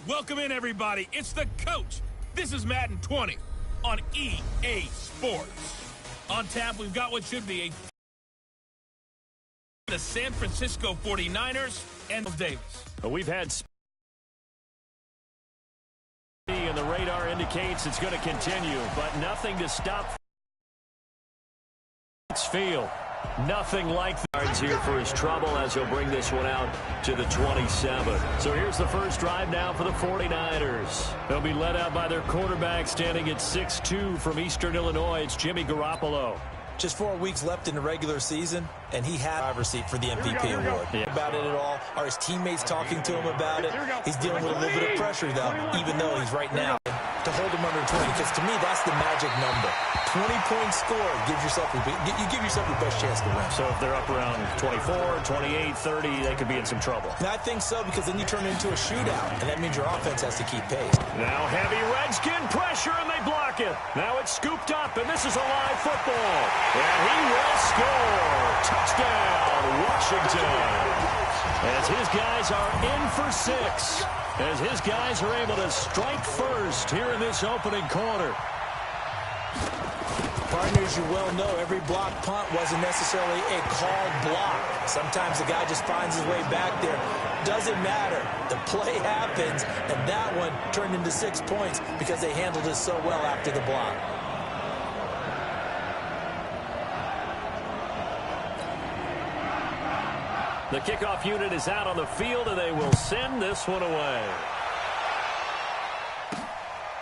Welcome in, everybody. It's the coach. This is Madden 20 on EA Sports. On tap, we've got what should be the San Francisco 49ers and Davis. We've had and the radar indicates it's going to continue, but nothing to stop field. Nothing like the yards here for his trouble as he'll bring this one out to the 27. So here's the first drive now for the 49ers. They'll be led out by their quarterback standing at 6'2" from Eastern Illinois. It's Jimmy Garoppolo. Just 4 weeks left in the regular season, and he had a driver's seat for the MVP award. Yeah. About it at all? Are his teammates talking to him about it? He's dealing with a little bit of pressure, though, even though he's right now to hold him under 20, because to me, that's the magic number. 20-point score gives yourself you give yourself your best chance to win. So if they're up around 24, 28, 30, they could be in some trouble. And I think so, because then you turn it into a shootout, and that means your offense has to keep pace. Now heavy Redskin pressure, and they block it. Now it's scooped up, and this is a live football. And he will score. Touchdown, Washington. As his guys are in for 6. As his guys are able to strike first here in this opening quarter. Partners, you well know every block punt wasn't necessarily a called block. Sometimes the guy just finds his way back there. Doesn't matter. The play happens, and that one turned into 6 points because they handled it so well after the block. The kickoff unit is out on the field, and they will send this one away.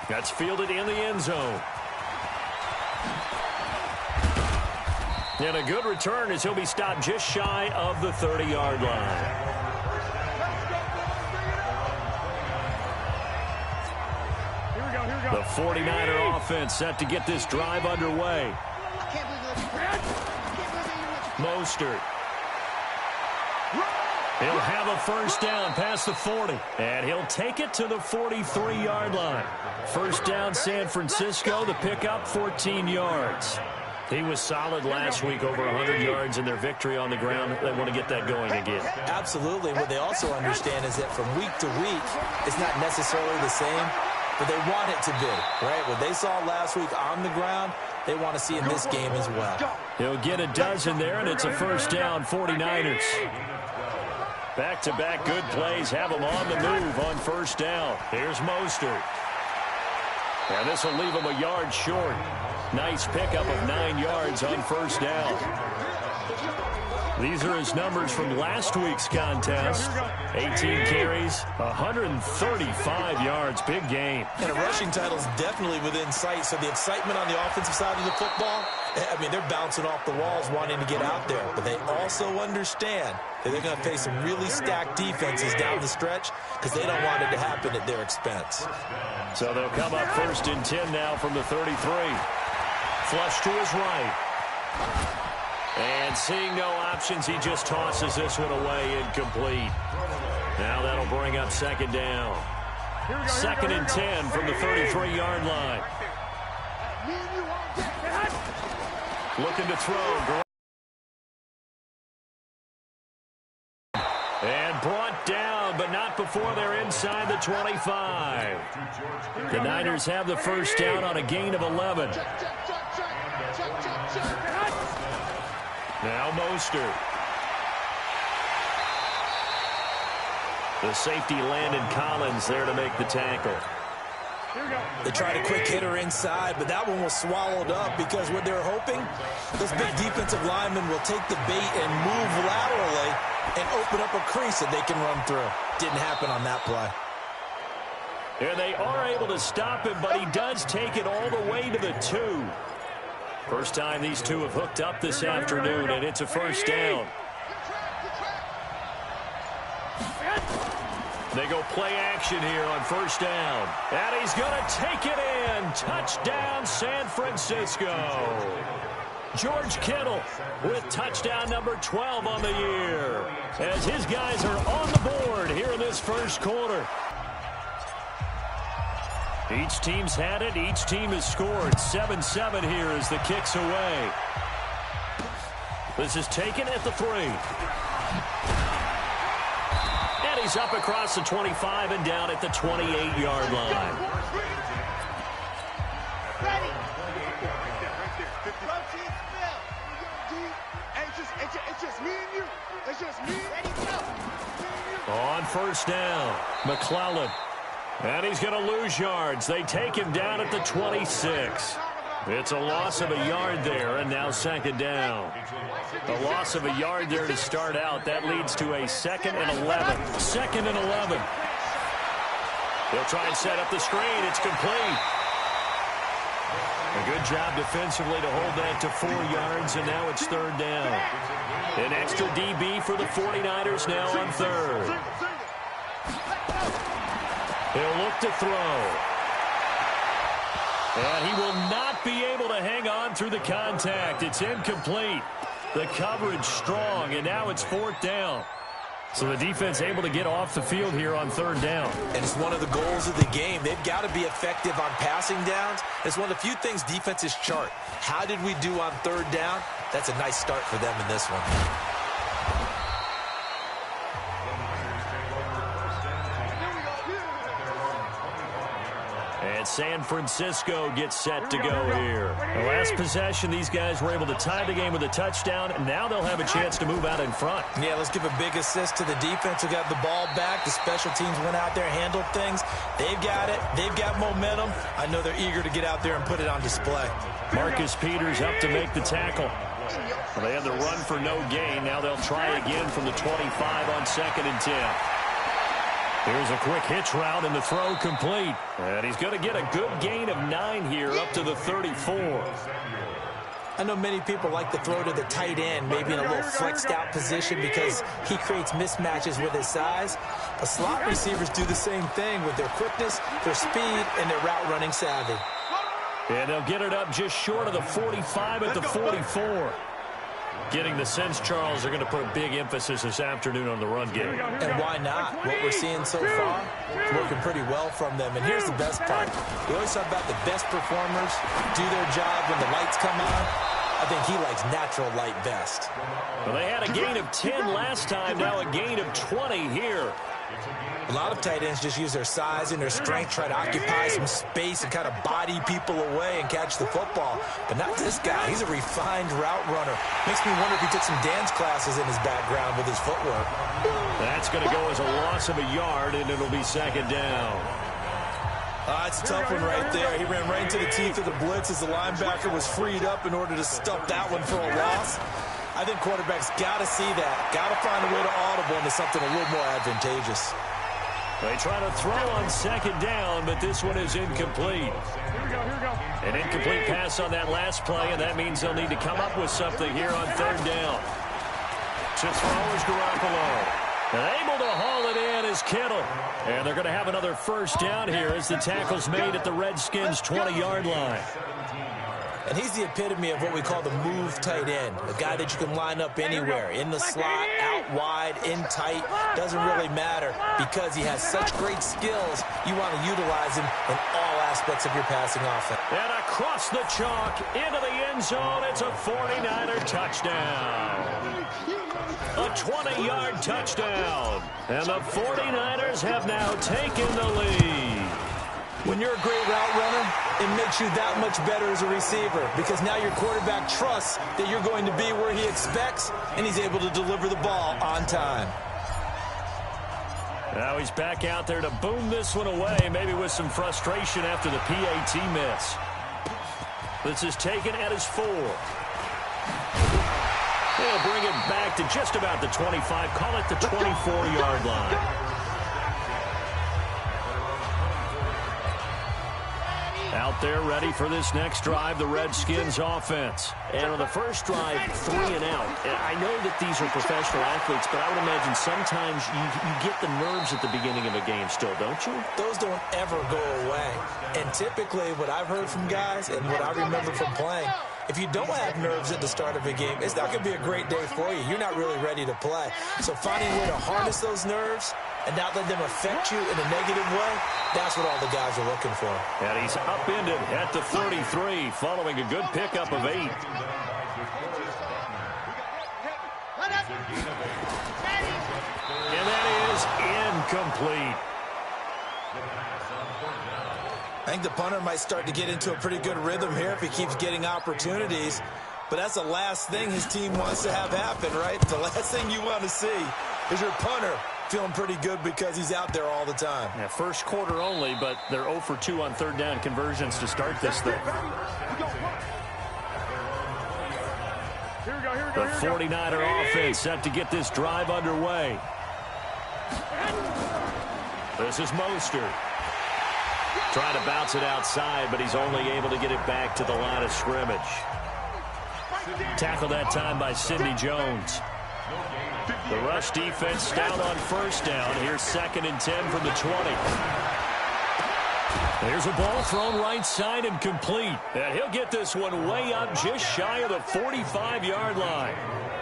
That's fielded in the end zone. And a good return as he'll be stopped just shy of the 30-yard line. The 49er offense set to get this drive underway. Mostert. He'll have a first down past the 40. And he'll take it to the 43-yard line. First down, San Francisco. The pickup, 14 yards. He was solid last week, over 100 yards in their victory on the ground. They want to get that going again. Absolutely. What they also understand is that from week to week, it's not necessarily the same, but they want it to be, right? What they saw last week on the ground, they want to see in this game as well. He'll get a dozen there, and it's a first down, 49ers. Back-to-back good plays have them on the move on first down. Here's Mostert. And this will leave him a yard short. Nice pickup of 9 yards on first down. These are his numbers from last week's contest. 18 carries, 135 yards. Big game. And a rushing title is definitely within sight. So the excitement on the offensive side of the football, I mean, they're bouncing off the walls wanting to get out there. But they also understand that they're going to face some really stacked defenses down the stretch because they don't want it to happen at their expense. So they'll come up first and 10 now from the 33. Flush to his right. And seeing no options, he just tosses this one away, incomplete. Now that'll bring up second down. Second and 10 from the 33-yard line. Looking to throw. And brought down, but not before they're inside the 25. The Niners have the first down on a gain of 11. Now Mostert. The safety Landon Collins there to make the tackle. They tried a quick hitter inside, but that one was swallowed up because what they're hoping, this big defensive lineman will take the bait and move laterally and open up a crease that they can run through. Didn't happen on that play. And they are able to stop him, but he does take it all the way to the 2. First time these two have hooked up this afternoon, and it's a first down. They go play action here on first down. And he's going to take it in. Touchdown, San Francisco. George Kittle with touchdown number 12 on the year. As his guys are on the board here in this first quarter. Each team's had it. Each team has scored. 7-7 here as the kick's away. This is taken at the 3. And he's up across the 25 and down at the 28-yard line. It's just me and you. It's just me. On first down, McClellan. And he's going to lose yards. They take him down at the 26. It's a loss of a yard there, and now second down. A loss of a yard there to start out. That leads to a 2nd and 11. 2nd and 11. They'll try and set up the screen. It's complete. A good job defensively to hold that to 4 yards, and now it's third down. An extra DB for the 49ers now on third. He'll look to throw. And he will not be able to hang on through the contact. It's incomplete. The coverage strong, and now it's 4th down. So the defense able to get off the field here on third down. And it's one of the goals of the game. They've got to be effective on passing downs. It's one of the few things defenses chart. How did we do on third down? That's a nice start for them in this one. And San Francisco gets set to go here. The last possession, these guys were able to tie the game with a touchdown, and now they'll have a chance to move out in front. Yeah, let's give a big assist to the defense who got the ball back. The special teams went out there, handled things. They've got it. They've got momentum. I know they're eager to get out there and put it on display. Marcus Peters up to make the tackle. Well, they had the run for no gain. Now they'll try again from the 25 on 2nd and 10. Here's a quick hitch route, and the throw complete. And he's going to get a good gain of 9 here up to the 34. I know many people like to throw to the tight end, maybe in a little flexed out position because he creates mismatches with his size. But slot receivers do the same thing with their quickness, their speed, and their route running savvy. And they'll get it up just short of the 45 at the 44. Getting the sense, Charles, they're going to put a big emphasis this afternoon on the run game. And why not? What we're seeing so far, it's working pretty well from them. And here's the best part. We always talk about the best performers do their job when the lights come on. I think he likes natural light best. Well, they had a gain of 10 last time, now a gain of 20 here. A lot of tight ends just use their size and their strength, try to occupy some space and kind of body people away and catch the football. But not this guy. He's a refined route runner. Makes me wonder if he took some dance classes in his background with his footwork. That's going to go as a loss of a yard, and it'll be second down. It's a tough one right there. He ran right into the teeth of the blitz as the linebacker was freed up in order to stuff that one for a loss. I think quarterbacks got to see that. Got to find a way to audible into something a little more advantageous. They try to throw on second down, but this one is incomplete. Here we go. An incomplete pass on that last play, and that means they'll need to come up with something here on third down. To throw is Garoppolo. And able to haul it in is Kittle. And they're going to have another first down here as the tackle's made at the Redskins' 20-yard line. And he's the epitome of what we call the move tight end, a guy that you can line up anywhere, in the slot, out wide, in tight, doesn't really matter because he has such great skills. You want to utilize him in all aspects of your passing offense. And across the chalk, into the end zone, it's a 49er touchdown. A 20-yard touchdown. And the 49ers have now taken the lead. When you're a great route runner, it makes you that much better as a receiver because now your quarterback trusts that you're going to be where he expects, and he's able to deliver the ball on time. Now he's back out there to boom this one away, maybe with some frustration after the PAT miss. This is taken at his 4. They'll bring it back to just about the 25, call it the 24-yard line. Out there ready for this next drive, the Redskins offense. And on the first drive, 3 and out. And I know that these are professional athletes, but I would imagine sometimes you get the nerves at the beginning of a game still, don't you? Those don't ever go away. And typically what I've heard from guys and what I remember from playing, if you don't have nerves at the start of a game, it's not going to be a great day for you. You're not really ready to play. So finding a way to harness those nerves and not let them affect you in a negative way, that's what all the guys are looking for. And he's upended at the 33 following a good pickup of 8. And that is incomplete. I think the punter might start to get into a pretty good rhythm here if he keeps getting opportunities. But that's the last thing his team wants to have happen, right? The last thing you want to see is your punter feeling pretty good because he's out there all the time. Yeah, first quarter only, but they're 0 for 2 on third down conversions to start this thing. The 49er offense set to get this drive underway. This is Mostert. Trying to bounce it outside, but he's only able to get it back to the line of scrimmage. Tackled that time by Sidney Jones. The rush defense stout on first down. Here's 2nd and 10 from the 20. There's a ball thrown right side and complete. And he'll get this one way up just shy of the 45-yard line.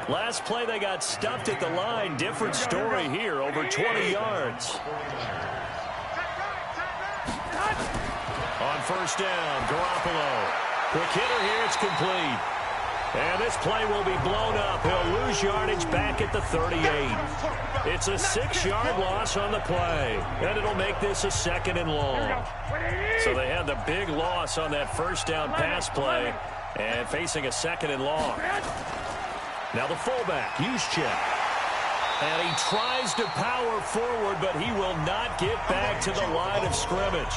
Last play they got stuffed at the line. Different story here, over 20 yards. On first down, Garoppolo. Quick hitter here, it's complete. And this play will be blown up. He'll lose yardage back at the 38. It's a 6-yard loss on the play. And it'll make this a 2nd and long. So they had the big loss on that first down pass play. And facing a 2nd and long. Now the fullback, Juszczyk. And he tries to power forward, but he will not get back to the line of scrimmage.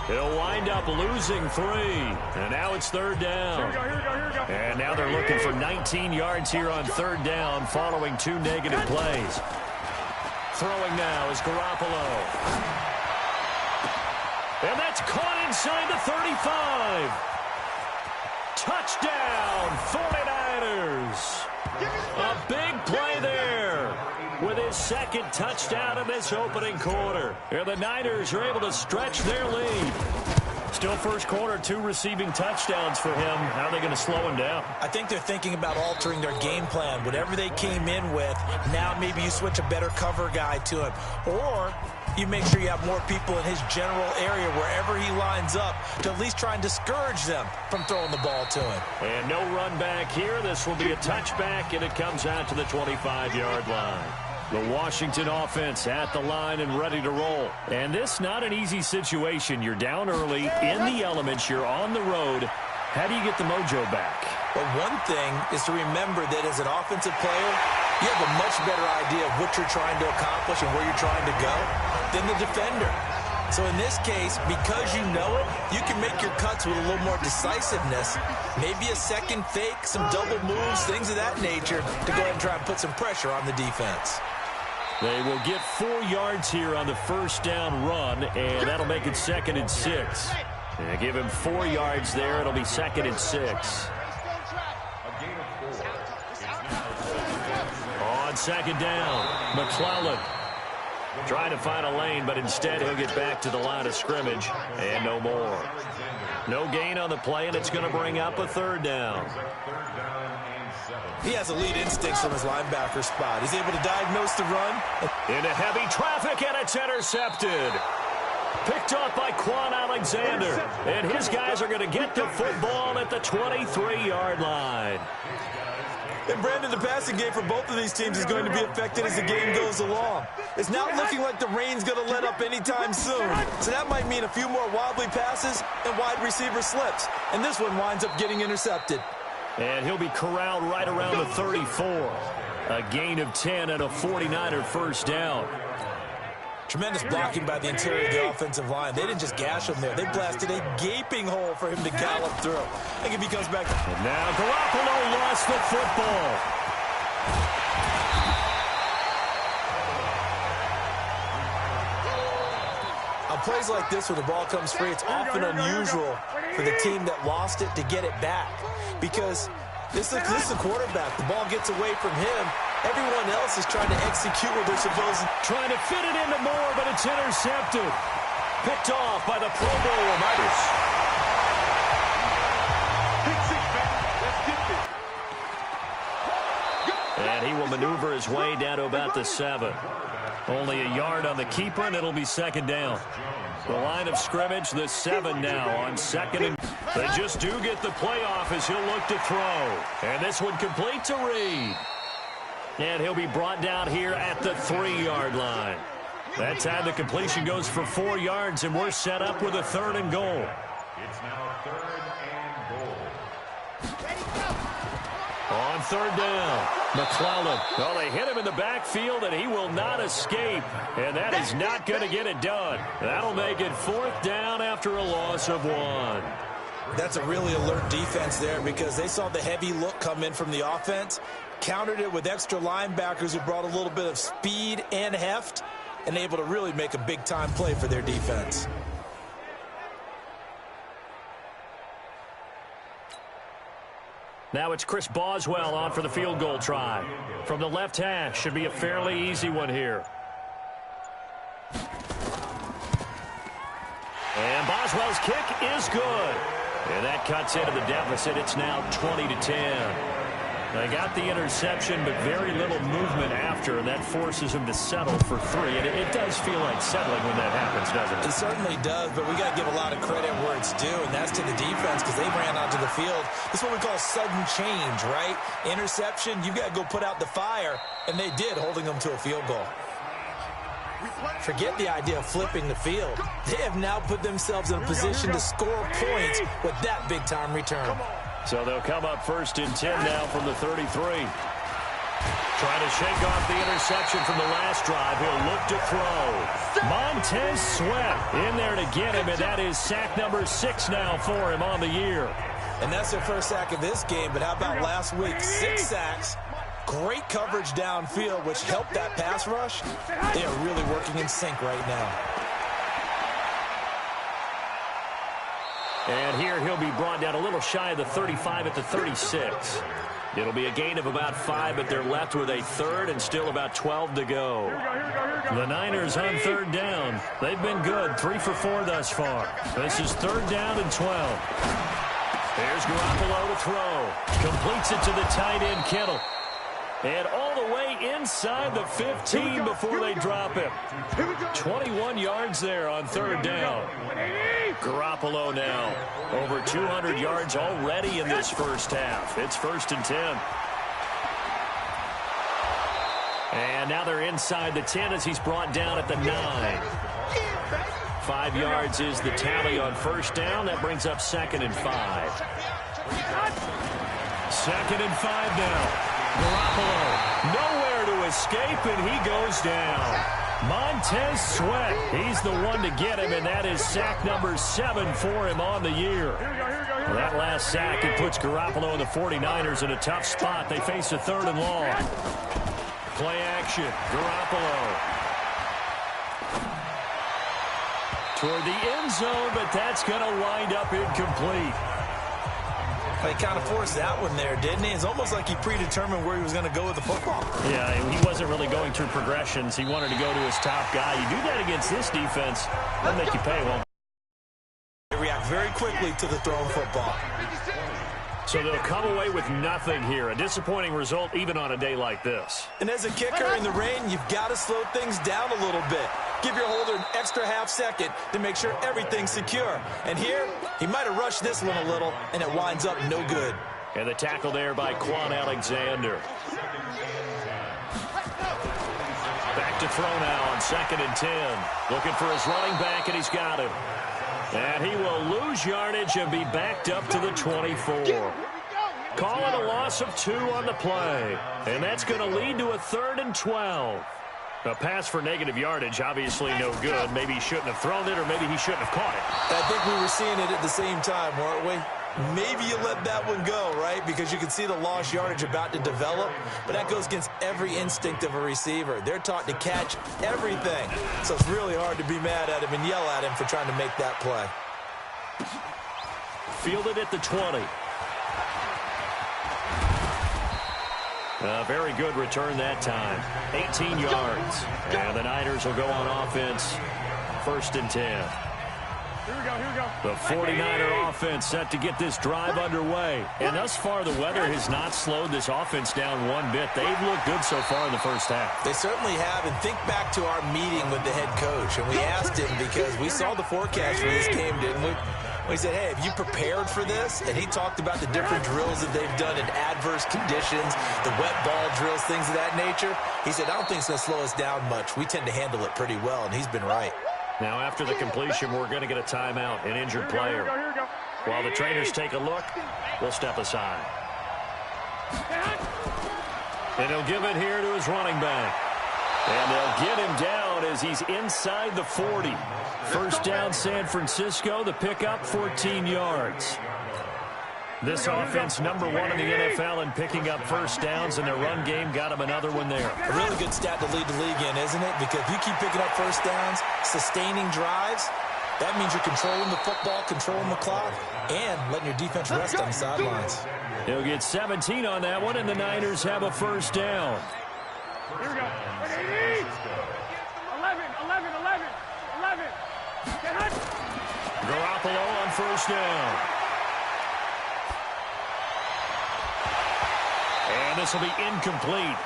He'll wind up losing 3. And now it's third down. And now they're looking for 19 yards here on third down following 2 negative plays. Throwing now is Garoppolo. And that's caught inside the 35. Touchdown, 49ers. A big play there with his 2nd touchdown in this opening quarter. And the Niners are able to stretch their lead. Still first quarter, 2 receiving touchdowns for him. How are they going to slow him down? I think they're thinking about altering their game plan. Whatever they came in with, now maybe you switch a better cover guy to him. Or you make sure you have more people in his general area wherever he lines up to at least try and discourage them from throwing the ball to him. And no run back here. This will be a touchback, and it comes out to the 25-yard line. The Washington offense at the line and ready to roll. And this not an easy situation. You're down early, in the elements, you're on the road. How do you get the mojo back? Well, one thing is to remember that as an offensive player, you have a much better idea of what you're trying to accomplish and where you're trying to go than the defender. So in this case, because you know it, you can make your cuts with a little more decisiveness. Maybe a second fake, some double moves, things of that nature to go ahead and try and put some pressure on the defense. They will get 4 yards here on the first down run, and that'll make it 2nd and 6. And give him 4 yards there. It'll be 2nd and 6. On 2nd down, McClellan trying to find a lane, but instead he'll get back to the line of scrimmage, and no more. No gain on the play, and it's going to bring up a 3rd down. He has elite instincts from his linebacker spot. He's able to diagnose the run. Into heavy traffic, and it's intercepted. Picked off by Quan Alexander. And his guys are going to get the football at the 23-yard line. And Brandon, the passing game for both of these teams is going to be affected as the game goes along. It's not looking like the rain's going to let up anytime soon. So that might mean a few more wobbly passes and wide receiver slips. And this one winds up getting intercepted. And he'll be corralled right around the 34. A gain of 10 and a 49er first down. Tremendous blocking by the interior of the offensive line. They didn't just gash him there. They blasted a gaping hole for him to gallop through. I think if he comes back. And now Garoppolo lost the football. On plays like this where the ball comes free, it's often unusual for the team that lost it to get it back. Because this is a quarterback. The ball gets away from him. Everyone else is trying to execute what they're supposed to. Trying to fit it into Moore, but it's intercepted. Picked off by the Pro Bowl Niners. And he will maneuver his way down to about the 7. Only a yard on the keeper, and it'll be 2nd down. The line of scrimmage, the 7 now on 2nd and... They just do get the playoff as he'll look to throw. And this one complete to Reed. And he'll be brought down here at the 3-yard line. That time the completion goes for 4 yards, and we're set up with a 3rd and goal. It's now 3rd and goal. On 3rd down, McClellan. Well, they hit him in the backfield, and he will not escape. And that is not going to get it done. That'll make it 4th down after a loss of 1. That's a really alert defense there because they saw the heavy look come in from the offense, countered it with extra linebackers who brought a little bit of speed and heft, and able to really make a big-time play for their defense. Now it's Chris Boswell on for the field goal try. From the left hash, should be a fairly easy one here. And Boswell's kick is good. And that cuts into the deficit. It's now 20-10. They got the interception, but very little movement after, and that forces him to settle for 3. And it does feel like settling when that happens, doesn't it? It certainly does, but we got to give a lot of credit where it's due, and that's to the defense because they ran onto the field. This is what we call sudden change, right? Interception, you got to go put out the fire, and they did, holding them to a field goal. Forget the idea of flipping the field. They have now put themselves in a position to score points with that big-time return. So they'll come up 1st and 10 now from the 33. Trying to shake off the interception from the last drive. He'll look to throw. Montez Sweat in there to get him, and that is sack number 6 now for him on the year. And that's their first sack of this game, but how about last week? 6 sacks. Great coverage downfield, which helped that pass rush. They are really working in sync right now. And here he'll be brought down a little shy of the 35 at the 36. It'll be a gain of about 5, but they're left with a 3rd and still about 12 to go. The Niners on 3rd down. They've been good, 3 for 4 thus far. This is 3rd down and 12. There's Garoppolo to throw. Completes it to the tight end, Kittle. And all the way inside the 15 before they drop him. 21 yards there on 3rd down. Garoppolo now over 200 yards already in this first half. It's 1st and 10. And now they're inside the 10 as he's brought down at the 9. 5 yards is the tally on 1st down. That brings up 2nd and 5. 2nd and 5 now. Garoppolo nowhere to escape, and he goes down. Montez Sweat, he's the one to get him, and that is sack number 7 for him on the year. Well, that last sack, it puts Garoppolo and the 49ers in a tough spot. They face a 3rd and long. Play action, Garoppolo. Toward the end zone, but that's going to wind up incomplete. He kind of forced that one there, didn't he? It's almost like he predetermined where he was going to go with the football. Yeah, he wasn't really going through progressions. He wanted to go to his top guy. You do that against this defense, they'll make you pay, won't they? They react very quickly to the thrown football. So they'll come away with nothing here. A disappointing result even on a day like this. And as a kicker in the rain, you've got to slow things down a little bit. Give your holder an extra half second to make sure everything's secure. And here, he might have rushed this one a little, and it winds up no good. And the tackle there by Quan Alexander. Back to throw now on 2nd and 10. Looking for his running back, and he's got him. And he will lose yardage and be backed up to the 24. Call it a loss of 2 on the play. And that's going to lead to a 3rd and 12. A pass for negative yardage, obviously no good. Maybe he shouldn't have thrown it, or maybe he shouldn't have caught it. I think we were seeing it at the same time, weren't we? Maybe you let that one go, right? Because you can see the lost yardage about to develop. But that goes against every instinct of a receiver. They're taught to catch everything. So it's really hard to be mad at him and yell at him for trying to make that play. Fielded at the 20. Very good return that time. 18 yards. And the Niners will go on offense. 1st and 10. Here we go. The 49er offense set to get this drive underway. And thus far, the weather has not slowed this offense down one bit. They've looked good so far in the first half. They certainly have. And think back to our meeting with the head coach. And we asked him because we saw the forecast for this game, didn't we? He said, hey, have you prepared for this? And he talked about the different drills that they've done in adverse conditions, the wet ball drills, things of that nature. He said, I don't think it's going to slow us down much. We tend to handle it pretty well, and he's been right. Now, after the completion, we're going to get a timeout, an injured player. While the trainers take a look, we'll step aside. And he'll give it here to his running back. And they'll get him down as he's inside the 40. First down, San Francisco. The pickup, 14 yards. This offense, #1 in the NFL in picking up first downs, and their run game got him another one there. A really good stat to lead the league in, isn't it? Because if you keep picking up first downs, sustaining drives, that means you're controlling the football, controlling the clock, and letting your defense rest on the sidelines. He'll get 17 on that one, and the Niners have a first down. Here we go. 11. Garoppolo on first down. And this will be incomplete.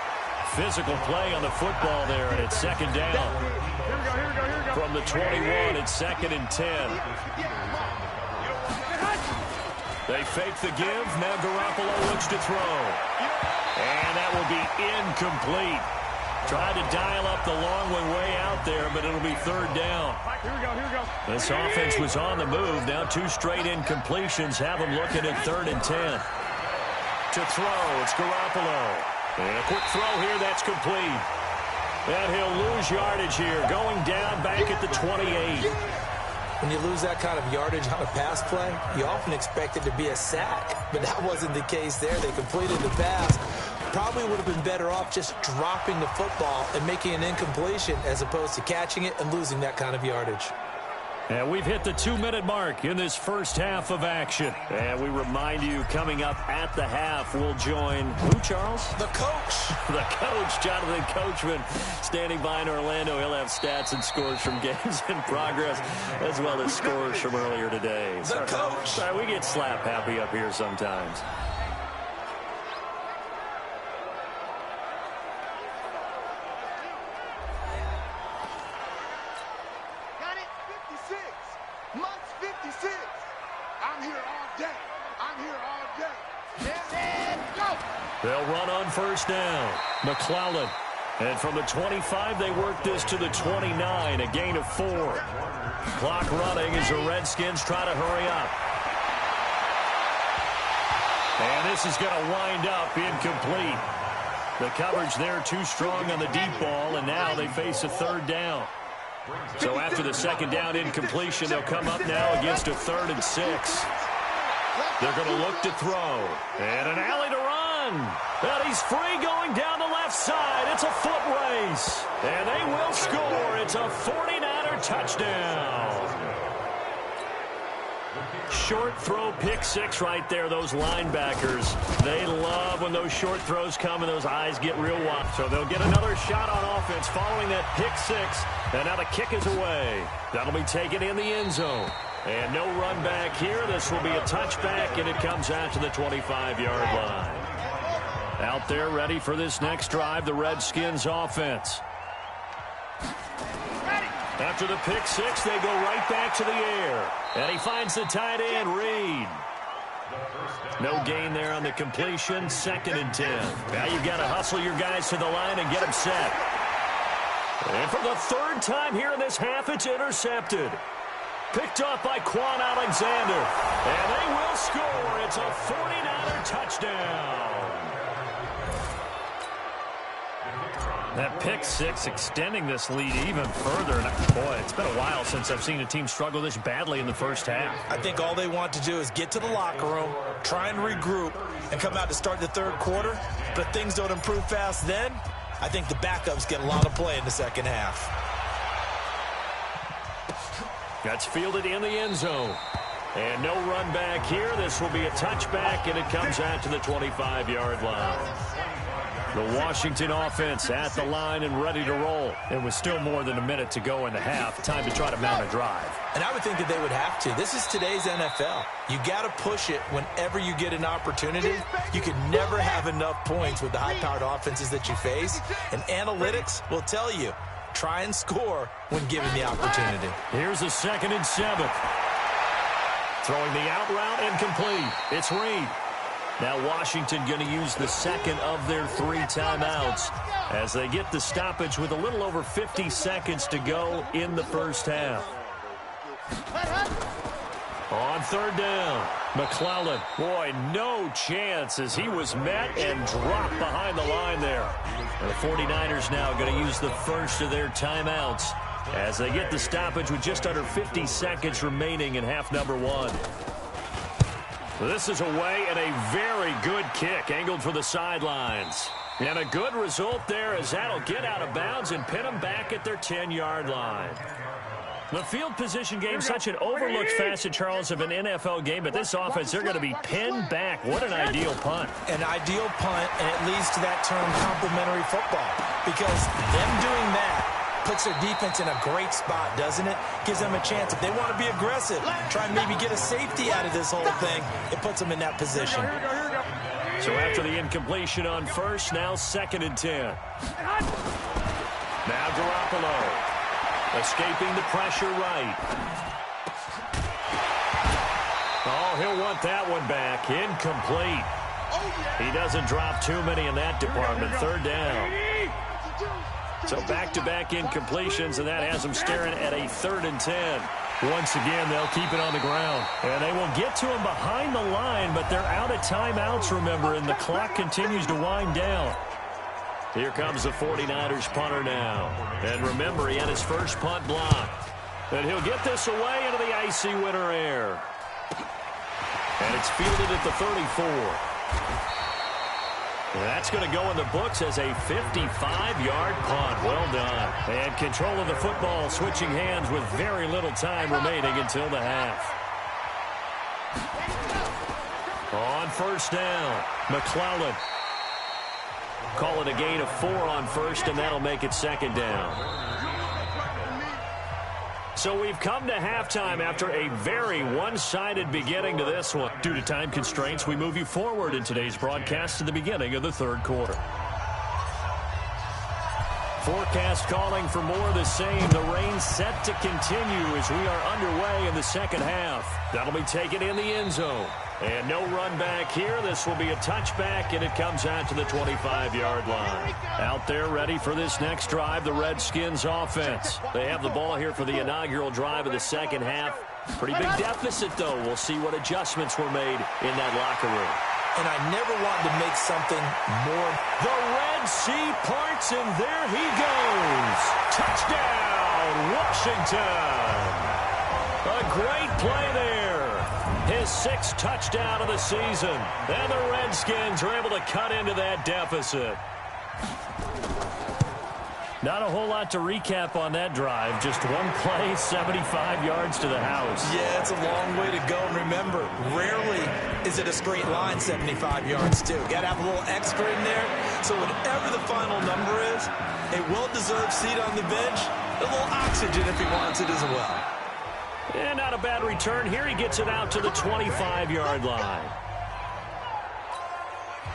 Physical play on the football there, and it's second down. From the 21, it's 2nd and 10. They fake the give. Now Garoppolo looks to throw. And that will be incomplete. Tried to dial up the long one way out there, but it'll be third down. Here we go. This offense was on the move. Now 2 straight incompletions have them looking at 3rd and 10. To throw, it's Garoppolo. And a quick throw here, that's complete. And he'll lose yardage here, going down back at the 28. When you lose that kind of yardage on a pass play, you often expect it to be a sack. But that wasn't the case there. They completed the pass. Probably would have been better off just dropping the football and making an incompletion as opposed to catching it and losing that kind of yardage. And we've hit the 2-minute mark in this first half of action. And we remind you, coming up at the half, we'll join who, Charles? The coach. The coach, Jonathan Coachman, standing by in Orlando. He'll have stats and scores from games in progress, as well as scores from earlier today. The coach. Sorry, we get slap happy up here sometimes. They'll run on first down. McClellan. And from the 25, they work this to the 29, a gain of 4. Clock running as the Redskins try to hurry up. And this is going to wind up incomplete. The coverage there too strong on the deep ball, and now they face a 3rd down. So after the 2nd down incompletion, they'll come up now against a 3rd and 6. They're going to look to throw. And an alley to run. And he's free going down the left side. It's a foot race. And they will score. It's a 49er touchdown. Short throw, pick 6 right there. Those linebackers, they love when those short throws come and those eyes get real wide. So they'll get another shot on offense following that pick 6. And now the kick is away. That'll be taken in the end zone. And no run back here. This will be a touchback, and it comes out to the 25-yard line. Out there ready for this next drive, the Redskins offense. After the pick 6, they go right back to the air. And he finds the tight end, Reed. No gain there on the completion, 2nd and 10. Now you've got to hustle your guys to the line and get them set. And for the 3rd time here in this half, it's intercepted. Picked up by Quan Alexander. And they will score. It's a 49er touchdown. That pick 6 extending this lead even further. And boy, it's been a while since I've seen a team struggle this badly in the first half. I think all they want to do is get to the locker room, try and regroup, and come out to start the 3rd quarter. But if things don't improve fast then, I think the backups get a lot of play in the 2nd half. That's fielded in the end zone. And no run back here. This will be a touchback, and it comes out to the 25-yard line. The Washington offense at the line and ready to roll. It was still more than a minute to go in the half. Time to try to mount a drive. And I would think that they would have to. This is today's NFL. You got to push it whenever you get an opportunity. You can never have enough points with the high-powered offenses that you face. And analytics will tell you, try and score when given the opportunity. Here's a 2nd and 7. Throwing the out route, incomplete. It's Reed. Now Washington going to use the second of their 3 timeouts as they get the stoppage with a little over 50 seconds to go in the first half. On third down, McClellan. Boy, no chance as he was met and dropped behind the line there. And the 49ers now going to use the first of their timeouts as they get the stoppage with just under 50 seconds remaining in half number 1. This is away and a very good kick angled for the sidelines. And a good result there as that'll get out of bounds and pin them back at their 10-yard line. The field position game, such an overlooked facet, Charles, of an NFL game, but this offense, they're going to be pinned back. What an ideal punt. An ideal punt, and it leads to that term complementary football, because them doing that puts their defense in a great spot, doesn't it? Gives them a chance. If they want to be aggressive, try and maybe get a safety out of this whole thing, it puts them in that position. So after the incompletion on first, now 2nd and 10. Now Garoppolo. Escaping the pressure right. Oh, he'll want that one back. Incomplete. He doesn't drop too many in that department. 3rd down. So back-to-back incompletions, and that has them staring at a 3rd and 10. Once again, they'll keep it on the ground. And they will get to him behind the line, but they're out of timeouts, remember, and the clock continues to wind down. Here comes the 49ers punter now. And remember, he had his first punt blocked. And he'll get this away into the icy winter air. And it's fielded at the 34. And that's going to go in the books as a 55-yard punt. Well done. And control of the football switching hands with very little time remaining until the half. On first down, McClellan. Call it a gain of 4 on first, and that'll make it 2nd down. So we've come to halftime after a very one-sided beginning to this one. Due to time constraints, we move you forward in today's broadcast to the beginning of the 3rd quarter. Forecast calling for more of the same. The rain set to continue as we are underway in the 2nd half. That'll be taken in the end zone. And no run back here. This will be a touchback, and it comes out to the 25-yard line. Out there ready for this next drive, the Redskins offense. They have the ball here for the inaugural drive of the 2nd half. Pretty big deficit, though. We'll see what adjustments were made in that locker room. And I never wanted to make something more. The Red Sea parts, and there he goes. Touchdown, Washington. A great play there. His 6th touchdown of the season. And the Redskins are able to cut into that deficit. Not a whole lot to recap on that drive. Just one play, 75 yards to the house. Yeah, it's a long way to go. And remember, rarely is it a straight line 75 yards, too. Got to have a little extra in there. So whatever the final number is, a well-deserved seat on the bench, a little oxygen if he wants it as well. And not a bad return. Here he gets it out to the 25-yard line.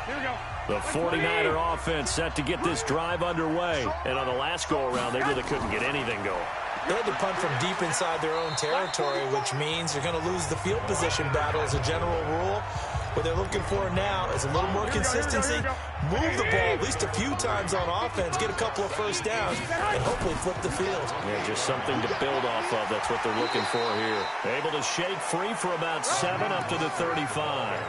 Here we go. The 49er offense set to get this drive underway. And on the last go-around, they really couldn't get anything going. They had to punt from deep inside their own territory, which means they're going to lose the field position battle as a general rule. What they're looking for now is a little more consistency, move the ball at least a few times on offense, get a couple of first downs, and hopefully flip the field. Yeah, just something to build off of. That's what they're looking for here. Able to shake free for about 7 up to the 35.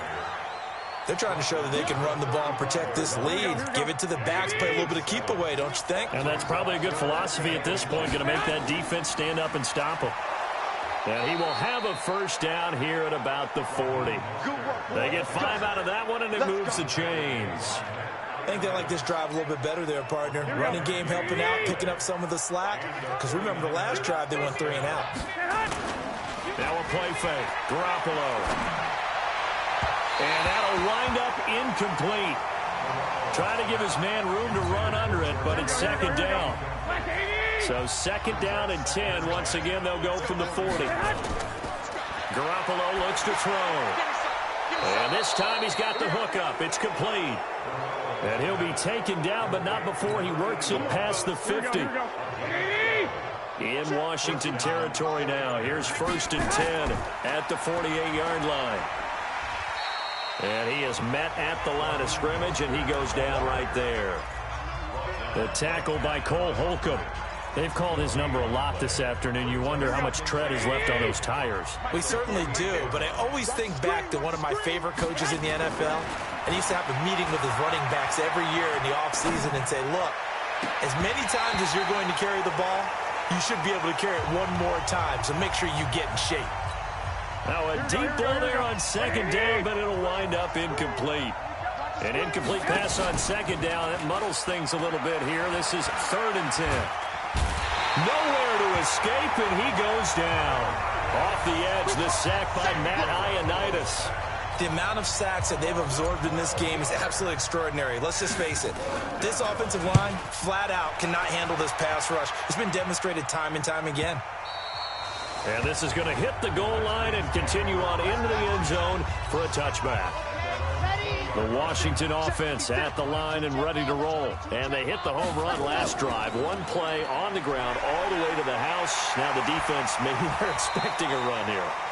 They're trying to show that they can run the ball and protect this lead. Give it to the backs, play a little bit of keep away, don't you think? And that's probably a good philosophy at this point, going to make that defense stand up and stop them. And he will have a first down here at about the 40. They get 5 out of that one, and it moves the chains. I think they like this drive a little bit better there, partner. Running game helping out, picking up some of the slack. Because remember the last drive, they went 3 and out. Now a play fake. Garoppolo. And that'll wind up incomplete. Trying to give his man room to run under it, but it's 2nd down. So 2nd down and 10. Once again, they'll go from the 40. Garoppolo looks to throw. And this time he's got the hook up. It's complete. And he'll be taken down, but not before he works it past the 50. In Washington territory now. Here's 1st and 10 at the 48-yard line. And he is met at the line of scrimmage, and he goes down right there. The tackle by Cole Holcomb. They've called his number a lot this afternoon. You wonder how much tread is left on those tires. We certainly do, but I always think back to one of my favorite coaches in the NFL. And he used to have a meeting with his running backs every year in the offseason and say, look, as many times as you're going to carry the ball, you should be able to carry it one more time, so make sure you get in shape. Now a deep ball there on 2nd down, but it'll wind up incomplete. An incomplete pass on 2nd down. That muddles things a little bit here. This is 3rd and 10. Nowhere to escape, and he goes down. Off the edge, the sack by Matt Ioannidis. The amount of sacks that they've absorbed in this game is absolutely extraordinary. Let's just face it. This offensive line, flat out, cannot handle this pass rush. It's been demonstrated time and time again. And this is going to hit the goal line and continue on into the end zone for a touchback. The Washington offense at the line and ready to roll. And they hit the home run last drive. One play on the ground all the way to the house. Now the defense, maybe they're expecting a run here.